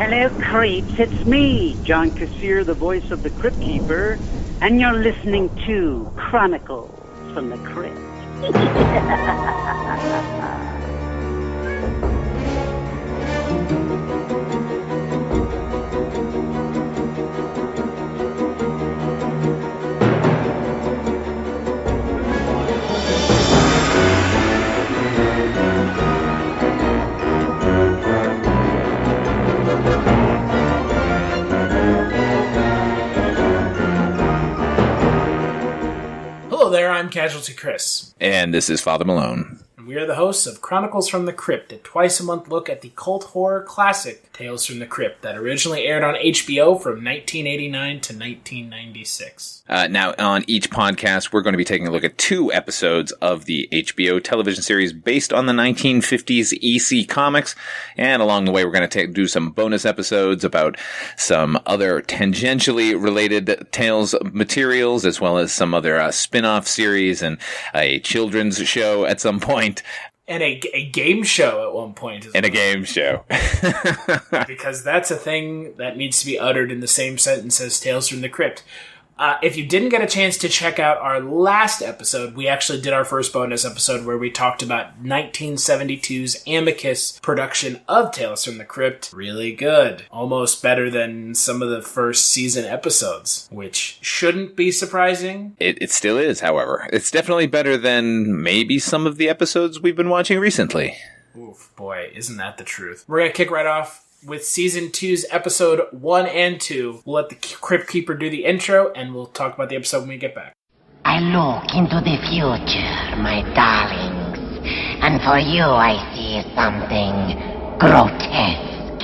Hello, creeps. It's me, John-Kassir, the voice of the Crypt Keeper, and you're listening to Chronicles from the Crypt. Hello there, I'm Casualty Chris. And this is Father Malone. And we are the hosts of Chronicles from the Crypt, a twice-a-month look at the cult horror classic Tales from the Crypt that originally aired on HBO from 1989 to 1996. Now, on each podcast, we're going to be taking a look at 2 episodes of the HBO television series based on the 1950s EC comics. And along the way, we're going to do some bonus episodes about some other tangentially related Tales materials, as well as some other spin-off series and a children's show at some point. And a game show at one point. And a game show. Because that's a thing that needs to be uttered in the same sentence as Tales from the Crypt. If you didn't get a chance to check out our last episode, we actually did our first bonus episode where we talked about 1972's Amicus production of Tales from the Crypt. Really good. Almost better than some of the first season episodes, which shouldn't be surprising. It still is, however. It's definitely better than maybe some of the episodes we've been watching recently. Oof, boy, isn't that the truth. We're going to kick right off with Season 2's Episode 1 and 2. We'll let the Crypt Keeper do the intro, and we'll talk about the episode when we get back. I look into the future, my darlings, and for you I see something grotesque.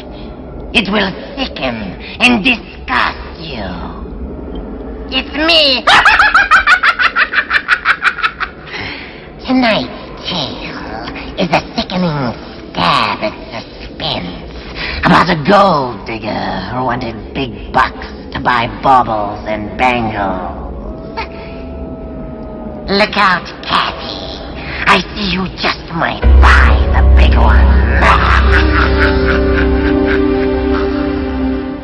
It will sicken and disgust you. It's me! Tonight's tale is a sickening stab at suspense about a gold digger who wanted big bucks to buy baubles and bangles. Look out, Cathy. I see you just might buy the big one.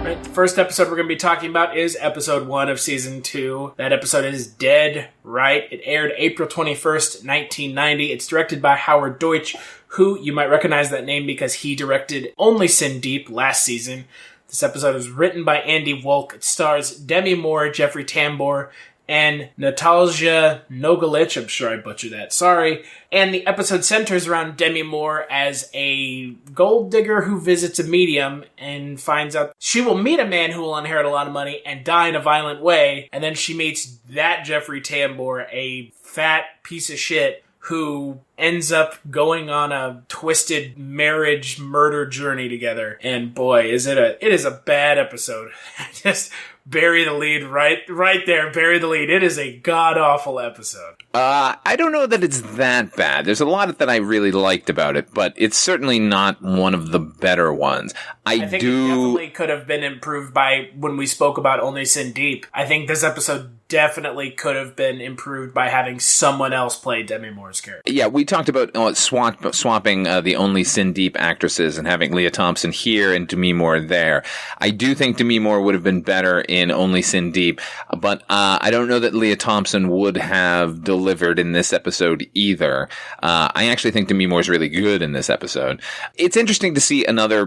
Right, the first episode we're going to be talking about is Episode 1 of Season 2. That episode is Dead Right. It aired April 21st, 1990. It's directed by Howard Deutsch, who you might recognize that name because he directed Only Sin Deep last season. This episode is written by Andy Wolk. It stars Demi Moore, Jeffrey Tambor, and Natalja Nogalich. I'm sure I butchered that. Sorry. And the episode centers around Demi Moore as a gold digger who visits a medium and finds out she will meet a man who will inherit a lot of money and die in a violent way. And then she meets that Jeffrey Tambor, a fat piece of shit, who ends up going on a twisted marriage murder journey together. And boy, it is a bad episode. Just bury the lead right there. Bury the lead. It is a god-awful episode. I don't know that it's that bad. There's a lot that I really liked about it, but it's certainly not one of the better ones. I think it definitely could have been improved by when we spoke about Only Sin Deep. I think this episode definitely could have been improved by having someone else play Demi Moore's character. Yeah, we talked about swapping the Only Sin Deep actresses and having Leah Thompson here and Demi Moore there. I do think Demi Moore would have been better in Only Sin Deep, but I don't know that Leah Thompson would have delivered in this episode either. I actually think Demi Moore's really good in this episode. It's interesting to see another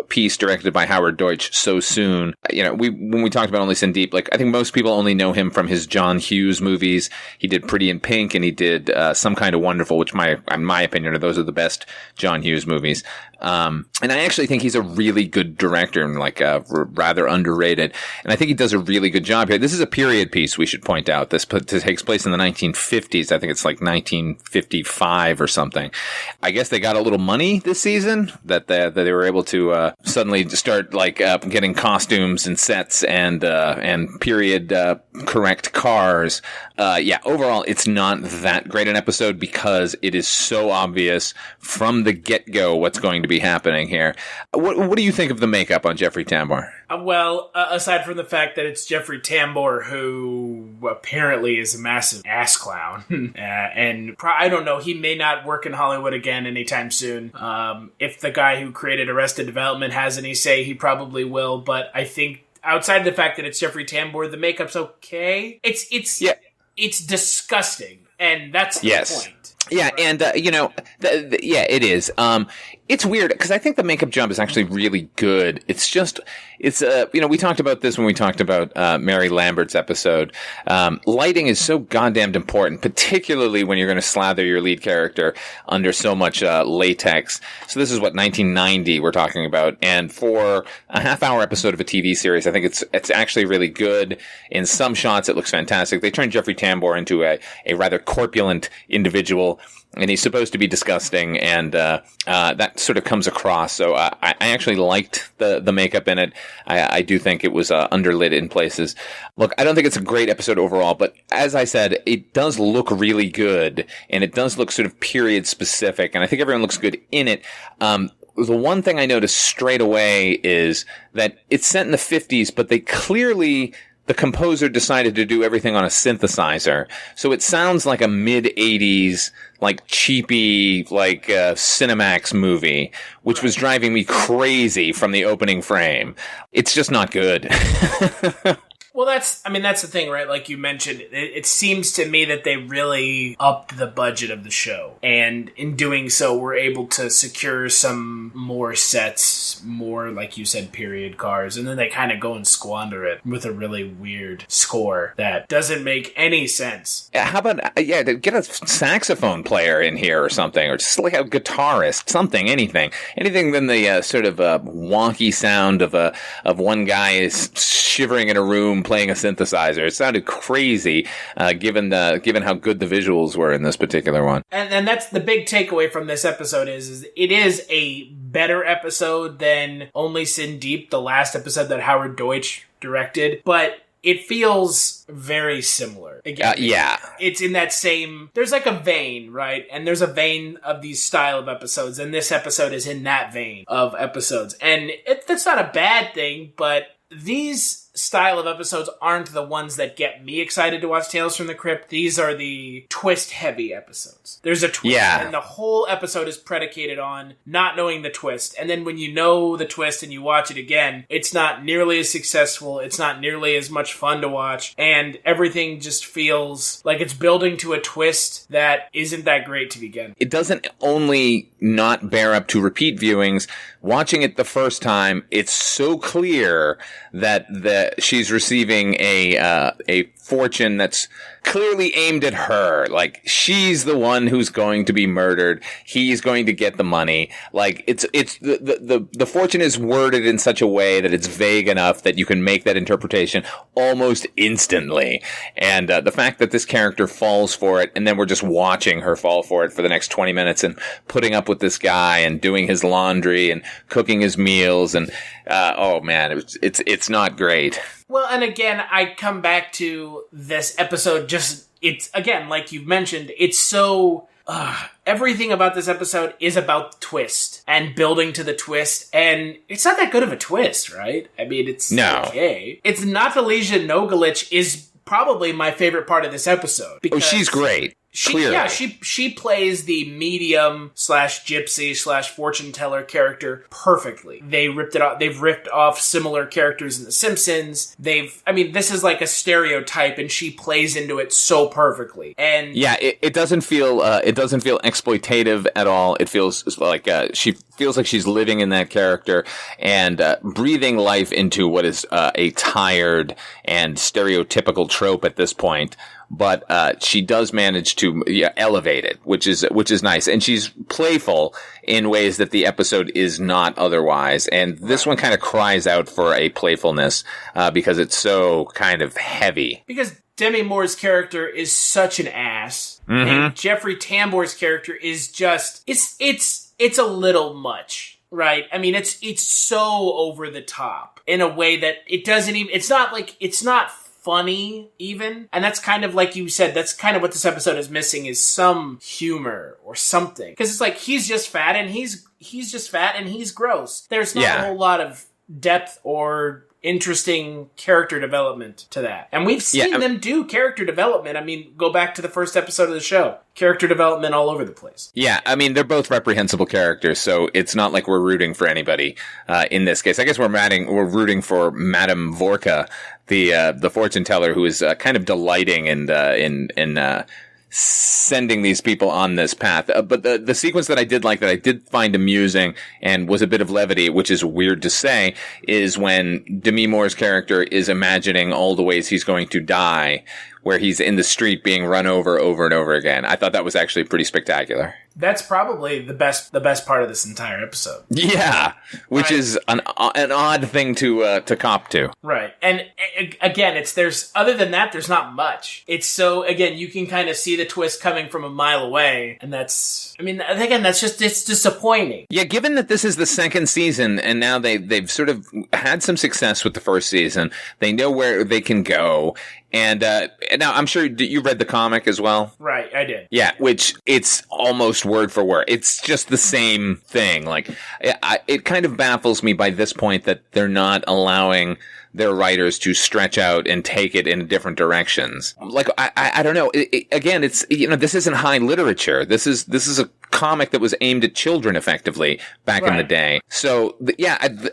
piece directed by Howard Deutsch so soon. You know, when we talked about Only Sin Deep, like I think most people only know him from his John Hughes movies. He did Pretty in Pink and he did Some Kind of Wonderful, which in my opinion, those are the best John Hughes movies. And I actually think he's a really good director and rather underrated. And I think he does a really good job here. This is a period piece, we should point out. This takes place in the 1950s. I think it's like 1955 or something. I guess they got a little money this season that they were able to suddenly start getting costumes and sets and period correct cars. Overall, it's not that great an episode because it is so obvious from the get-go what's going to be happening here. What do you think of the makeup on Jeffrey Tambor? Aside from the fact that it's Jeffrey Tambor, who apparently is a massive ass clown. And I don't know, he may not work in Hollywood again anytime soon. If the guy who created Arrested Development has any say, he probably will. But I think outside the fact that it's Jeffrey Tambor, the makeup's okay. It's disgusting. And that's the point. Yeah, and, it is. It's weird, because I think the makeup job is actually really good. It's just, we talked about this when we talked about Mary Lambert's episode. Lighting is so goddamn important, particularly when you're going to slather your lead character under so much latex. So this is 1990 we're talking about. And for a half-hour episode of a TV series, I think it's actually really good. In some shots, it looks fantastic. They turned Jeffrey Tambor into a rather corpulent individual, and he's supposed to be disgusting, and that sort of comes across. So I actually liked the makeup in it. I do think it was underlit in places. Look, I don't think it's a great episode overall, but as I said, it does look really good, and it does look sort of period specific, and I think everyone looks good in it. The one thing I noticed straight away is that it's set in the 50s, but they clearly... The composer decided to do everything on a synthesizer. So it sounds like a mid-80s, cheapy, Cinemax movie, which was driving me crazy from the opening frame. It's just not good. Well, that's the thing, right? Like you mentioned, it seems to me that they really upped the budget of the show. And in doing so, we're able to secure some more sets, more, like you said, period cars. And then they kind of go and squander it with a really weird score that doesn't make any sense. How about, get a saxophone player in here or something, or just like a guitarist, something, anything. Anything than the sort of wonky sound of one guy is shivering in a room playing a synthesizer. It sounded crazy, given how good the visuals were in this particular one. And that's the big takeaway from this episode is it is a better episode than Only Sin Deep, the last episode that Howard Deutsch directed, but it feels very similar. Again, it's in that same... There's like a vein, right? And there's a vein of these style of episodes, and this episode is in that vein of episodes. And that's not a bad thing, but these style of episodes aren't the ones that get me excited to watch Tales from the Crypt. These are the twist-heavy episodes. There's a twist, and the whole episode is predicated on not knowing the twist. And then when you know the twist and you watch it again, it's not nearly as successful, it's not nearly as much fun to watch, and everything just feels like it's building to a twist that isn't that great to begin. It doesn't only not bear up to repeat viewings. Watching it the first time, it's so clear that she's receiving a fortune that's clearly aimed at her. Like, she's the one who's going to be murdered. He's going to get the money. Like, it's the fortune is worded in such a way that it's vague enough that you can make that interpretation almost instantly. And the fact that this character falls for it, and then we're just watching her fall for it for the next 20 minutes and putting up with this guy and doing his laundry and cooking his meals, and oh man, it's not great. Well, and again, I come back to this episode it's, again, like you've mentioned, it's so... everything about this episode is about the twist and building to the twist, and it's not that good of a twist, right? I mean, it's okay. It's Natalija Nogalich is probably my favorite part of this episode. Because she's great. She plays the medium / gypsy / fortune teller character perfectly. They've ripped off similar characters in The Simpsons. This is like a stereotype, and she plays into it so perfectly. And it doesn't feel exploitative at all. It feels like she feels like she's living in that character and breathing life into what is a tired and stereotypical trope at this point. But she does manage to elevate it, which is nice, and she's playful in ways that the episode is not otherwise. And this one kind of cries out for a playfulness because it's so kind of heavy. Because Demi Moore's character is such an ass, and Jeffrey Tambor's character is just it's a little much. Right. I mean, it's so over the top in a way that it doesn't even. It's not funny even, and that's kind of like you said, that's kind of what this episode is missing, is some humor or something, because it's like he's just fat and he's just fat and he's gross. There's not a whole lot of depth or interesting character development to that. And we've seen them do character development. I mean, go back to the first episode of the show. Character development all over the place. Yeah, I mean, they're both reprehensible characters, so it's not like we're rooting for anybody in this case. I guess we're rooting for Madame Vorka, the fortune teller, who is kind of delighting in sending these people on this path. But the sequence that I did find amusing and was a bit of levity, which is weird to say, is when Demi Moore's character is imagining all the ways he's going to die, where he's in the street being run over and over again. I thought that was actually pretty spectacular. That's probably the best part of this entire episode. Yeah, which is an odd thing to cop to. Right, and again, other than that, there's not much. It's so, again, you can kind of see the twist coming from a mile away, and it's disappointing. Yeah, given that this is the second season, and now they've sort of had some success with the first season, they know where they can go. And now I'm sure you read the comic as well. Right, I did. Yeah, which it's almost word for word. It's just the same thing. Like, it kind of baffles me by this point that they're not allowing their writers to stretch out and take it in different directions. Like, I don't know. Again, it's, this isn't high literature. This is a comic that was aimed at children effectively back in the day. So,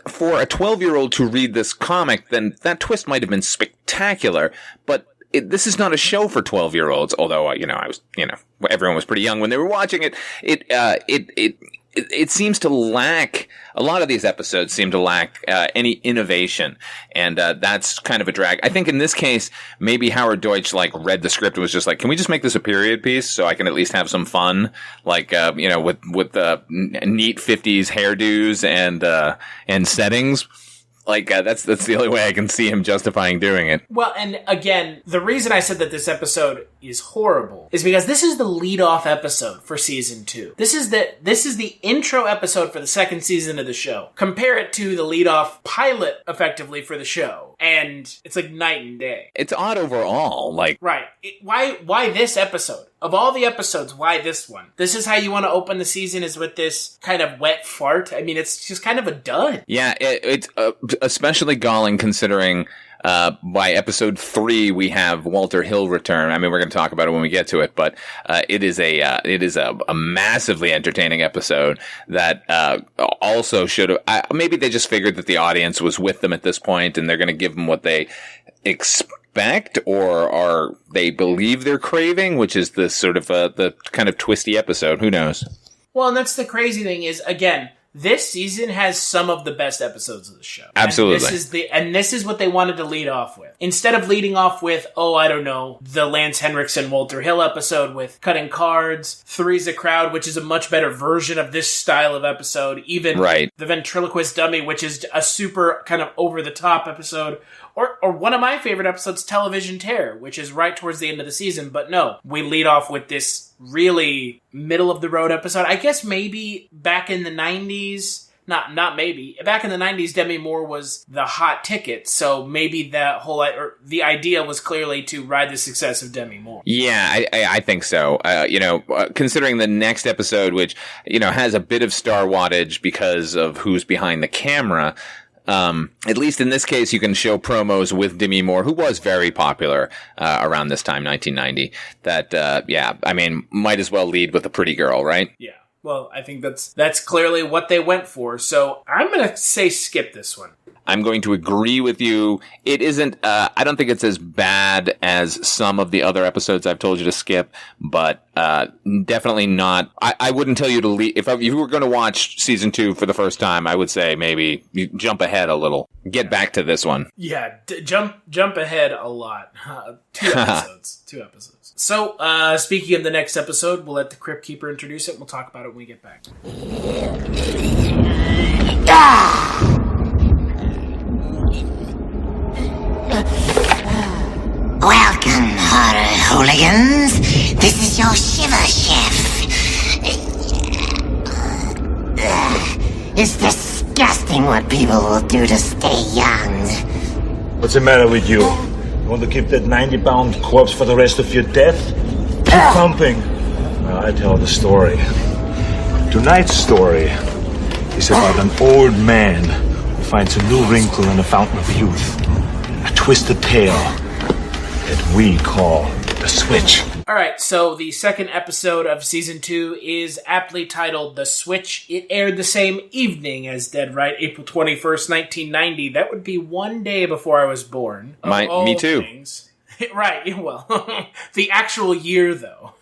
for a 12-year-old to read this comic, then that twist might have been spectacular, but this is not a show for 12-year-olds, although, everyone was pretty young when they were watching it. It seems to lack, a lot of these episodes seem to lack any innovation, and that's kind of a drag. I think in this case, maybe Howard Deutsch read the script and was just like, can we just make this a period piece so I can at least have some fun, with neat 50s hairdos and settings. That's the only way I can see him justifying doing it. Well, and again, the reason I said that this episode is horrible is because this is the lead-off episode for season 2. This is the intro episode for the second season of the show. Compare it to the lead-off pilot, effectively, for the show, and it's like night and day. It's odd overall. Right. Why this episode? Of all the episodes, why this one? This is how you want to open the season, is with this kind of wet fart? I mean, it's just kind of a dud. Yeah, it's especially galling considering by episode 3 we have Walter Hill return. I mean, we're going to talk about it when we get to it, but it is a massively entertaining episode that also should have. Maybe they just figured that the audience was with them at this point, and they're going to give them what they expect, or they believe they're craving, which is the sort of the kind of twisty episode. Who knows? Well, and that's the crazy thing is, again, this season has some of the best episodes of the show. Absolutely. And this is what they wanted to lead off with. Instead of leading off with, the Lance Henriksen Walter Hill episode with cutting cards, Three's a Crowd, which is a much better version of this style of episode. Even the Ventriloquist Dummy, which is a super kind of over-the-top episode. Or one of my favorite episodes, Television Terror, which is right towards the end of the season. But no, we lead off with this really middle-of-the-road episode. I guess maybe back in the 90s, not maybe, back in the 90s, Demi Moore was the hot ticket. So maybe the idea was clearly to ride the success of Demi Moore. Yeah, I think so. Considering the next episode, which, has a bit of star wattage because of who's behind the camera, at least in this case, you can show promos with Demi Moore, who was very popular around this time, 1990. That, might as well lead with a pretty girl, right? Yeah. Well, I think that's clearly what they went for. So I'm going to say skip this one. I'm going to agree with you. It isn't, I don't think it's as bad as some of the other episodes I've told you to skip, but definitely not. I wouldn't tell you to leave. If you were going to watch season 2 for the first time, I would say maybe you jump ahead a little. Get back to this one. Yeah, jump ahead a lot. 2 episodes. 2 episodes. So, speaking of the next episode, we'll let the Crypt Keeper introduce it. We'll talk about it when we get back. Welcome, horror hooligans. This is your Shiver Chef. It's disgusting what people will do to stay young. What's the matter with you? You want to keep that 90-pound corpse for the rest of your death? Keep pumping. Now I tell the story. Tonight's story is about an old man who finds a new wrinkle in the fountain of youth. A twisted tale that we call The Switch. Alright, so the second episode of Season 2 is aptly titled The Switch. It aired the same evening as Dead Right, April 21st, 1990. That would be one day before I was born. Me too. Things. Right, well, the actual year, though.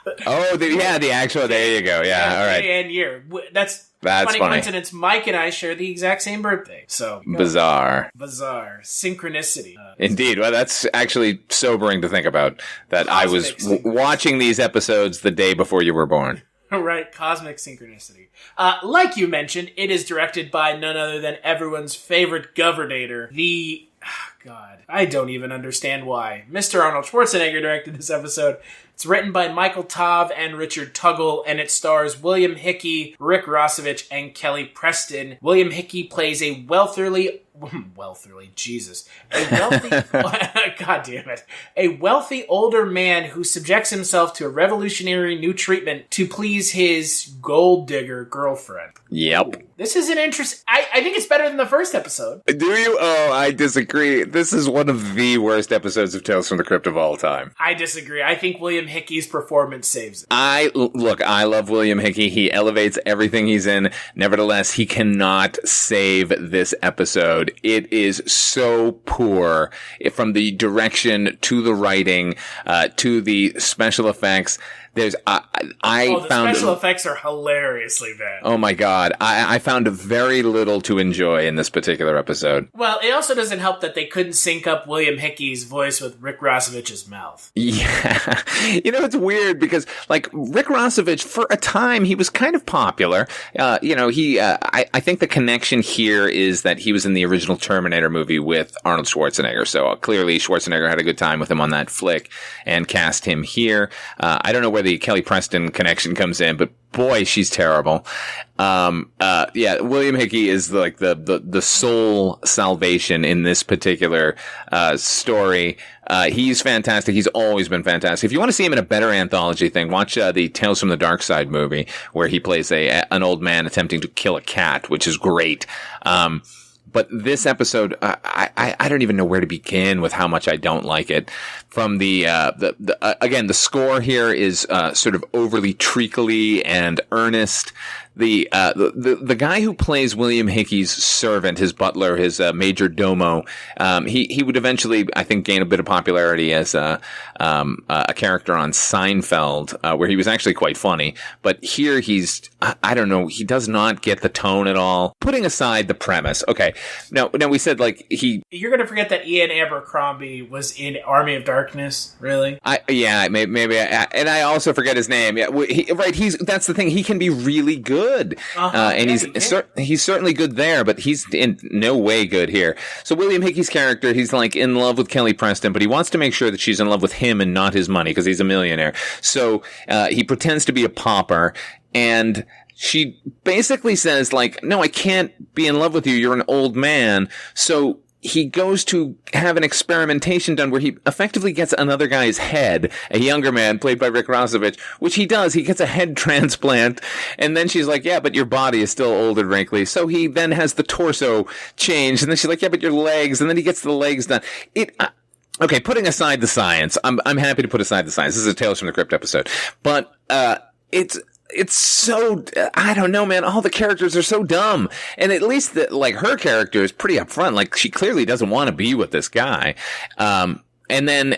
The actual, there you go, yeah, all right. Day and year. That's funny coincidence. Mike and I share the exact same birthday. So Bizarre. Synchronicity. Indeed. Well, that's actually sobering to think about, that I was watching these episodes the day before you were born. Right, cosmic synchronicity. Like you mentioned, it is directed by none other than everyone's favorite governator, God, I don't even understand why. Mr. Arnold Schwarzenegger directed this episode. It's written by Michael Tav and Richard Tuggle, and it stars William-Hickey, Rick Rossovich, and Kelly Preston. William-Hickey plays a wealthy, God damn it. A wealthy older man who subjects himself to a revolutionary new treatment to please his gold digger girlfriend. Yep. This is an interest. I think it's better than the first episode. Do you? Oh, I disagree. This is one of the worst episodes of Tales from the Crypt of all time. I disagree. I think William-Hickey's performance saves it. I love William-Hickey. He elevates everything he's in. Nevertheless, he cannot save this episode. It is so poor, from the direction to the writing, to the special effects. The special effects are hilariously bad. Oh my god. I found very little to enjoy in this particular episode. Well, it also doesn't help that they couldn't sync up William-Hickey's voice with Rick Rossovich's mouth. Yeah. It's weird because, Rick Rossovich, for a time, he was kind of popular. I think the connection here is that he was in the original Terminator movie with Arnold Schwarzenegger. So clearly Schwarzenegger had a good time with him on that flick and cast him here. I don't know where the Kelly Preston connection comes in, but boy, she's terrible. William-Hickey is the sole salvation in this particular story. He's fantastic. He's always been fantastic. If you want to see him in a better anthology thing, watch the Tales from the Dark Side movie, where he plays an old man attempting to kill a cat, which is great. But this episode, I don't even know where to begin with how much I don't like it. From again, the score here is sort of overly treacly and earnest. The guy who plays William-Hickey's servant, his butler, his major domo, he would eventually, I think, gain a bit of popularity as a character on Seinfeld, where he was actually quite funny. But here I don't know, he does not get the tone at all. Putting aside the premise, okay. Now we said You're gonna forget that Ian Abercrombie was in Army of Darkness, really? Maybe, and I also forget his name. Yeah, that's the thing. He can be really good. And he's certainly good there, but he's in no way good here. So William-Hickey's character, he's in love with Kelly Preston, but he wants to make sure that she's in love with him and not his money, because he's a millionaire. So he pretends to be a pauper, and she basically says, no, I can't be in love with you. You're an old man. So he goes to have an experimentation done where he effectively gets another guy's head, a younger man played by Rick Rossovich, which he does. He gets a head transplant, and then she's like, yeah, but your body is still old and wrinkly. So he then has the torso changed, and then she's like, yeah, but your legs, and then he gets the legs done. Okay, putting aside the science, I'm happy to put aside the science. This is a Tales from the Crypt episode. But it's so, I don't know, man. All the characters are so dumb. And at least her character is pretty upfront. She clearly doesn't want to be with this guy. And then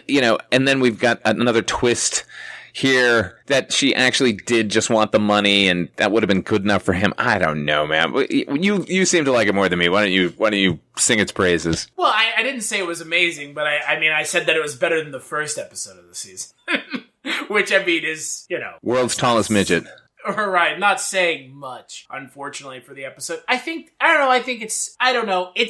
we've got another twist here that she actually did just want the money, and that would have been good enough for him. I don't know, man. You seem to like it more than me. Why don't you sing its praises? Well, I didn't say it was amazing, but I said that it was better than the first episode of the season. Which, is, world's tallest midget. Right, not saying much, unfortunately, for the episode. It's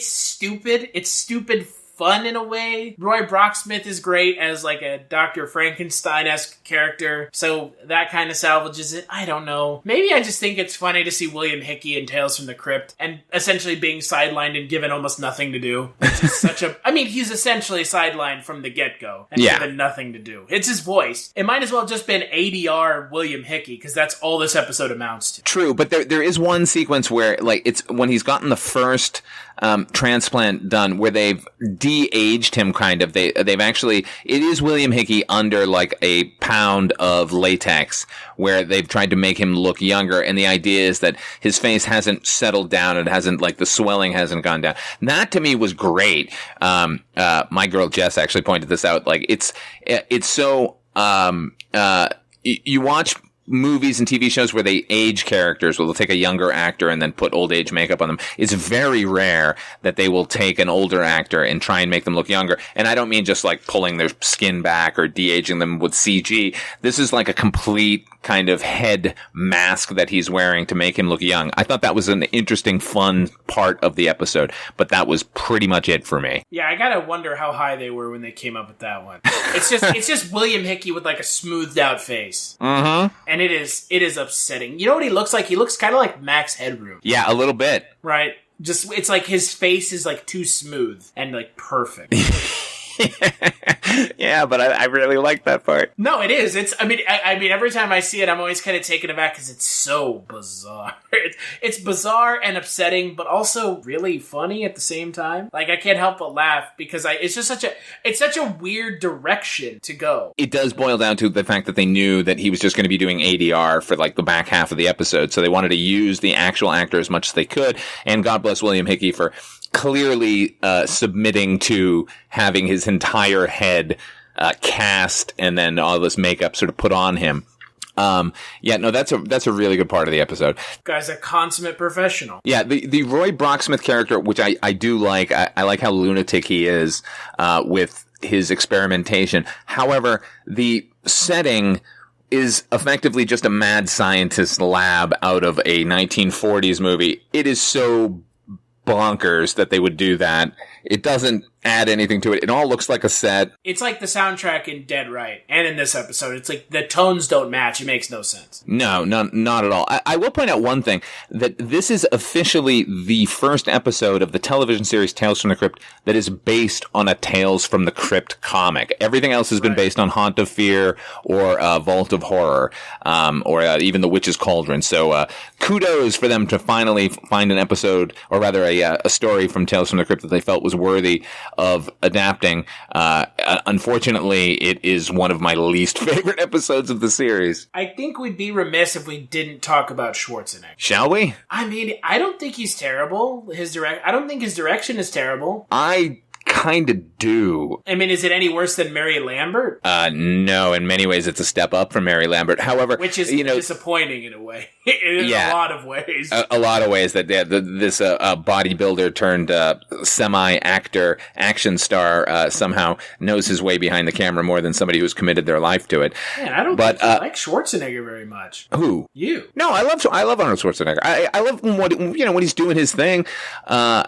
stupid. It's stupid fun in a way. Roy Brocksmith is great as a Dr. Frankenstein-esque character, so that kind of salvages it. I don't know. Maybe I just think it's funny to see William-Hickey in Tales from the Crypt and essentially being sidelined and given almost nothing to do. It's just he's essentially sidelined from the get-go and given nothing to do. It's his voice. It might as well have just been ADR William-Hickey, because that's all this episode amounts to. True, but there is one sequence where, it's when he's gotten the first transplant done where they've de-aged him kind of. They've actually, it is William-Hickey under like a pound of latex where they've tried to make him look younger. And the idea is that his face hasn't settled down. It hasn't, like, the swelling hasn't gone down. That to me was great. My girl Jess actually pointed this out. Like, it's so, you watch movies and TV shows where they age characters, where they'll take a younger actor and then put old age makeup on them. It's very rare that they will take an older actor and try and make them look younger. And I don't mean just like pulling their skin back or de-aging them with CG. This is like a complete kind of head mask that he's wearing to make him look young. I thought that was an interesting, fun part of the episode, but that was pretty much it for me. Yeah, I gotta wonder how high they were when they came up with that one. It's just William-Hickey with like a smoothed out face. Mm-hmm. And it is upsetting. You know what he looks like? He looks kind of like Max Headroom. Yeah, a little bit. Right? Just, it's like his face is like too smooth and like perfect. Yeah, but I really like that part. No, it is. I mean, every time I see it, I'm always kind of taken aback because it's so bizarre. It's bizarre and upsetting, but also really funny at the same time. Like, I can't help but laugh because it's such a weird direction to go. It does boil down to the fact that they knew that he was just going to be doing ADR for like the back half of the episode, so they wanted to use the actual actor as much as they could. And God bless William-Hickey for clearly submitting to having his entire head cast and then all this makeup sort of put on him. That's a really good part of the episode. Guy's a consummate professional. Yeah, the Roy Brocksmith character, which I do like. I like how lunatic he is with his experimentation. However, the setting is effectively just a mad scientist lab out of a 1940s movie. It is so bonkers that they would do that. It doesn't add anything to it. It all looks like a set. It's like the soundtrack in Dead Right, and in this episode, it's like the tones don't match. It makes no sense. No, not at all. I will point out one thing, that this is officially the first episode of the television series Tales from the Crypt that is based on a Tales from the Crypt comic. Everything else has been based on Haunt of Fear or Vault of Horror, or even The Witch's Cauldron. So kudos for them to finally find an episode, or rather a story from Tales from the Crypt that they felt was worthy of adapting. Unfortunately, it is one of my least favorite episodes of the series. I think we'd be remiss if we didn't talk about Schwarzenegger. Shall we? I mean, I don't think he's terrible. I don't think his direction is terrible. I kind of do. I mean, is it any worse than Mary Lambert? No, in many ways it's a step up from Mary Lambert. However, which is disappointing in a way. In a lot of ways. A lot of ways that this bodybuilder turned semi-actor action star somehow knows his way behind the camera more than somebody who's committed their life to it. Man, I don't think I like Schwarzenegger very much. Who? You. No, I love Arnold Schwarzenegger. I love when he's doing his thing. I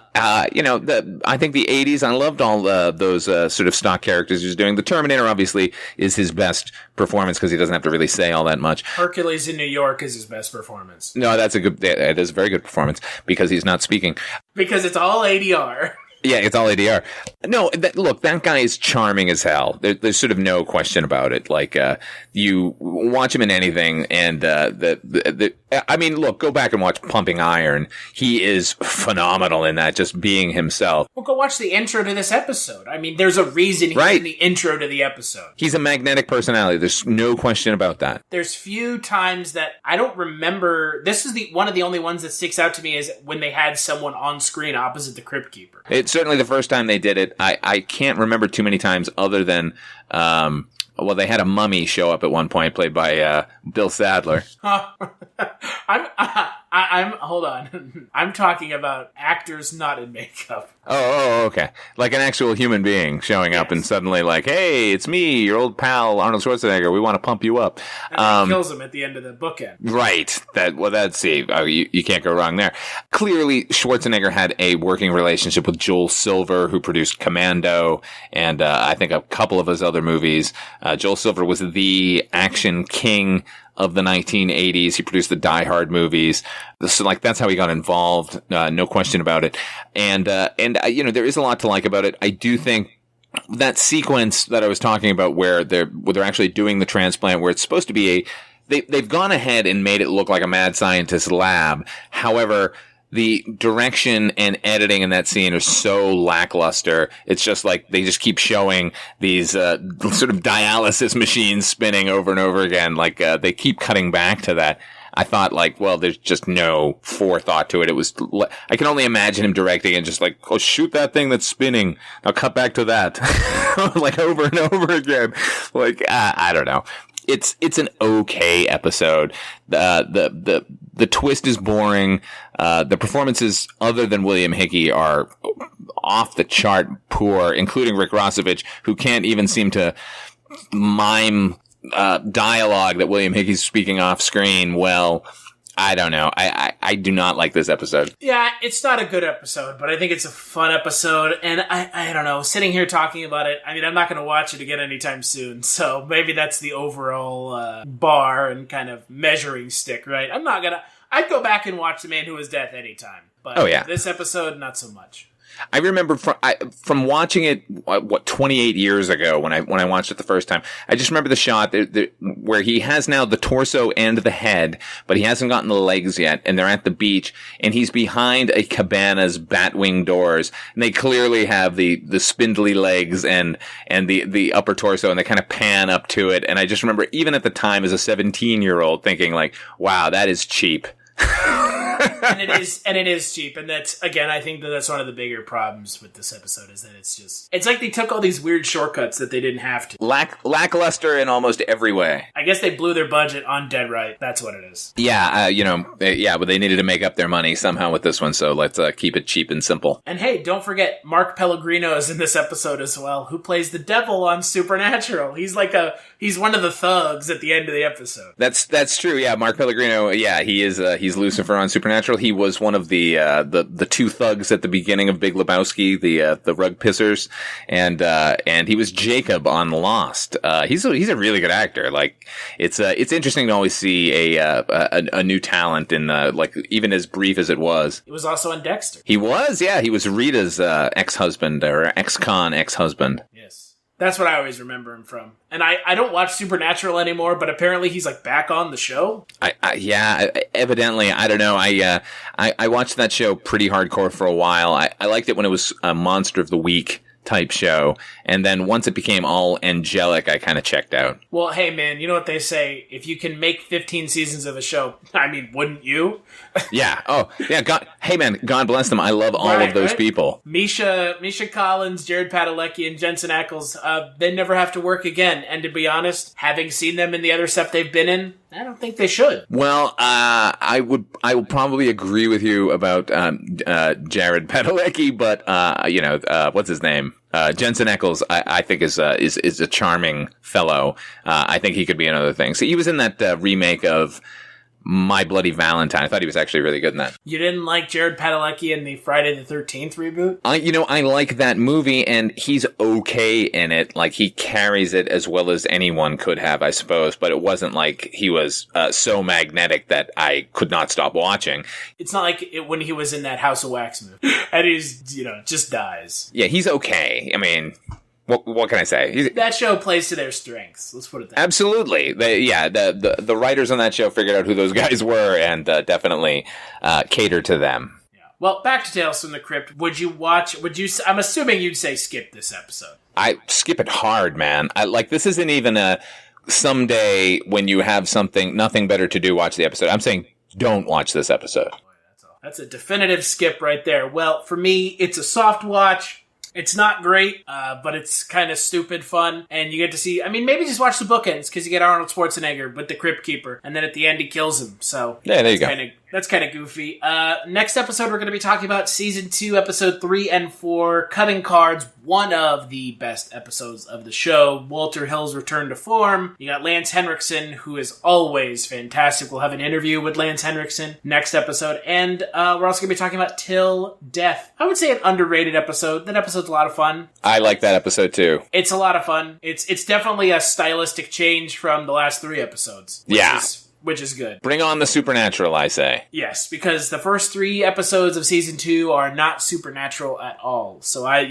think the 80s, I loved all those sort of stock characters he was doing. The Terminator obviously is his best performance because he doesn't have to really say all that much. Hercules in New York is his best performance. No, that is a very good performance because he's not speaking. Because it's all ADR. Yeah, it's all ADR. No, look, that guy is charming as hell. There's sort of no question about it. Like, you watch him in anything, and I mean, look, go back and watch Pumping Iron. He is phenomenal in that, just being himself. Well, go watch the intro to this episode. I mean, there's a reason he's in the intro to the episode. He's a magnetic personality. There's no question about that. There's few times that I don't remember. This is one of the only ones that sticks out to me is when they had someone on screen opposite the Crypt Keeper. It's certainly the first time they did it. I can't remember too many times other than, they had a mummy show up at one point played by Bill Sadler. Hold on. I'm talking about actors not in makeup. Oh, okay. Like an actual human being showing up and suddenly like, hey, it's me, your old pal, Arnold Schwarzenegger. We want to pump you up. And he kills him at the end of the bookend. Right. You can't go wrong there. Clearly, Schwarzenegger had a working relationship with Joel Silver, who produced Commando, and I think a couple of his other movies. Joel Silver was the action king of the 1980s. He produced the Die Hard movies. So, that's how he got involved. No question about it. And there is a lot to like about it. I do think that sequence that I was talking about where they're actually doing the transplant, where it's supposed to be they've gone ahead and made it look like a mad scientist lab. However, the direction and editing in that scene are so lackluster. It's just like they just keep showing these sort of dialysis machines spinning over and over again. Like they keep cutting back to that. I thought, like, well, there's just no forethought to it. It was, I can only imagine him directing and just like, oh, shoot that thing that's spinning. Now cut back to that. Like over and over again. Like, I don't know. It's an okay episode. The twist is boring. The performances other than William-Hickey are off the chart poor, including Rick Rossovich, who can't even seem to mime dialogue that William-Hickey's speaking off screen. Well, I don't know. I do not like this episode. Yeah, it's not a good episode, but I think it's a fun episode, and I don't know, sitting here talking about it, I mean, I'm not going to watch it again anytime soon, so maybe that's the overall bar and kind of measuring stick, right? I'd go back and watch The Man Who Was Death anytime, but this episode, not so much. I remember from watching it, 28 years ago when I watched it the first time. I just remember the shot where he has now the torso and the head, but he hasn't gotten the legs yet, and they're at the beach, and he's behind a cabana's batwing doors, and they clearly have the spindly legs and the upper torso, and they kind of pan up to it. And I just remember, even at the time as a 17-year-old, thinking like, wow, that is cheap. and it is cheap, and that's, again, I think that's one of the bigger problems with this episode, is that it's like they took all these weird shortcuts that they didn't have to. Lackluster in almost every way. I guess they blew their budget on Dead Right. That's what it is. Yeah, but they needed to make up their money somehow with this one, so let's keep it cheap and simple. And hey, don't forget, Mark Pellegrino is in this episode as well, who plays the devil on Supernatural. He's one of the thugs at the end of the episode. That's true. Yeah, Mark Pellegrino. Yeah, he is. He's Lucifer on Supernatural. He was one of the two thugs at the beginning of Big Lebowski, the rug pissers, and he was Jacob on Lost. He's a really good actor. Like, it's interesting to always see a new talent in like, even as brief as it was. He was also on Dexter. He was. Yeah, he was Rita's ex-husband, or ex-con ex-husband. Yes. That's what I always remember him from. And I don't watch Supernatural anymore, but apparently he's like back on the show. Evidently, I don't know. I watched that show pretty hardcore for a while. I liked it when it was a Monster of the Week type show, and then once it became all angelic, I kind of checked out. Well, hey man, you know what they say, if you can make 15 seasons of a show, I mean, wouldn't you? Yeah. Oh, yeah. Hey man, God bless them. I love all of those people. Misha Collins, Jared Padalecki, and Jensen Ackles, they never have to work again. And to be honest, having seen them in the other stuff they've been in, I don't think they should. Well, I will probably agree with you about Jared Padalecki, but what's his name? Jensen Ackles, I think is a charming fellow. I think he could be in other things. So he was in that remake of My Bloody Valentine. I thought he was actually really good in that. You didn't like Jared Padalecki in the Friday the 13th reboot? I like that movie, and he's okay in it. Like, he carries it as well as anyone could have, I suppose, but it wasn't like he was so magnetic that I could not stop watching. It's not like when he was in that House of Wax movie, and he's, just dies. Yeah, he's okay. I mean, what can I say? That show plays to their strengths. Let's put it that way. Absolutely. The writers on that show figured out who those guys were and definitely cater to them. Yeah. Well, back to Tales from the Crypt. I'm assuming you'd say skip this episode. I skip it hard, man. This isn't even a someday when you have nothing better to do, watch the episode. I'm saying don't watch this episode. That's a definitive skip right there. Well, for me, it's a soft watch. It's not great, but it's kind of stupid fun, and you get to see, maybe just watch the bookends, because you get Arnold Schwarzenegger with the Crypt Keeper, and then at the end he kills him, so... Yeah, there you go. That's kind of goofy. Next episode, we're going to be talking about Season 2, Episode 3 and 4, Cutting Cards, one of the best episodes of the show. Walter Hill's return to form. You got Lance Henriksen, who is always fantastic. We'll have an interview with Lance Henriksen next episode. And we're also going to be talking about Till Death. I would say an underrated episode. That episode's a lot of fun. I like that episode, too. It's a lot of fun. It's definitely a stylistic change from the last 3 episodes. Which is good. Bring on the supernatural, I say. Yes, because the first 3 episodes of Season 2 are not supernatural at all. So I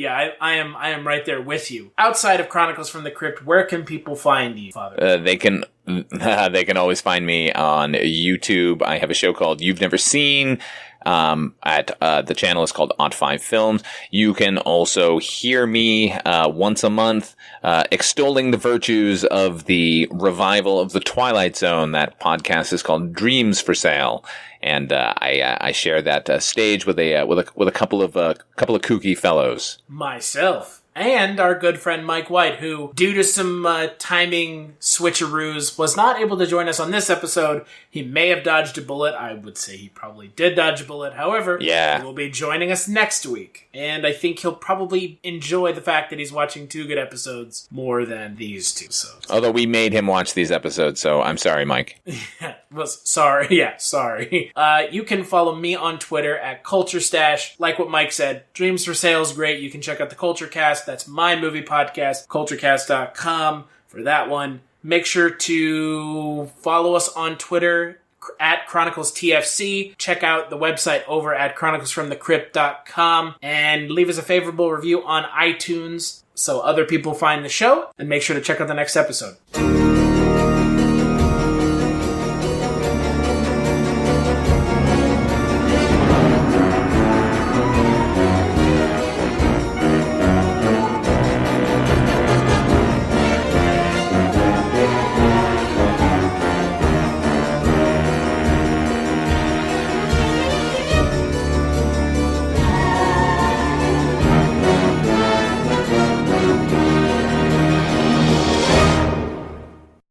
am right there with you. Outside of Chronicles from the Crypt, where can people find you, Father? They can always find me on YouTube. I have a show called You've Never Seen. the channel is called Odd5 Films. You can also hear me once a month extolling the virtues of the revival of The Twilight Zone. That podcast is called Dreams for Sale. And I share that stage with a couple of kooky fellows. Myself. And our good friend Mike White, who, due to some timing switcheroos, was not able to join us on this episode. He may have dodged a bullet. I would say he probably did dodge a bullet. However, he will be joining us next week. And I think he'll probably enjoy the fact that he's watching 2 good episodes more than these 2. So. Although we made him watch these episodes, so I'm sorry, Mike. Sorry. You can follow me on Twitter at CultureStash. Like what Mike said, Dreams for Sale is great. You can check out the Culture Cast. That's my movie podcast, culturecast.com for that one. Make sure to follow us on Twitter at Chronicles TFC. Check out the website over at chroniclesfromthecrypt.com and leave us a favorable review on iTunes so other people find the show. And make sure to check out the next episode.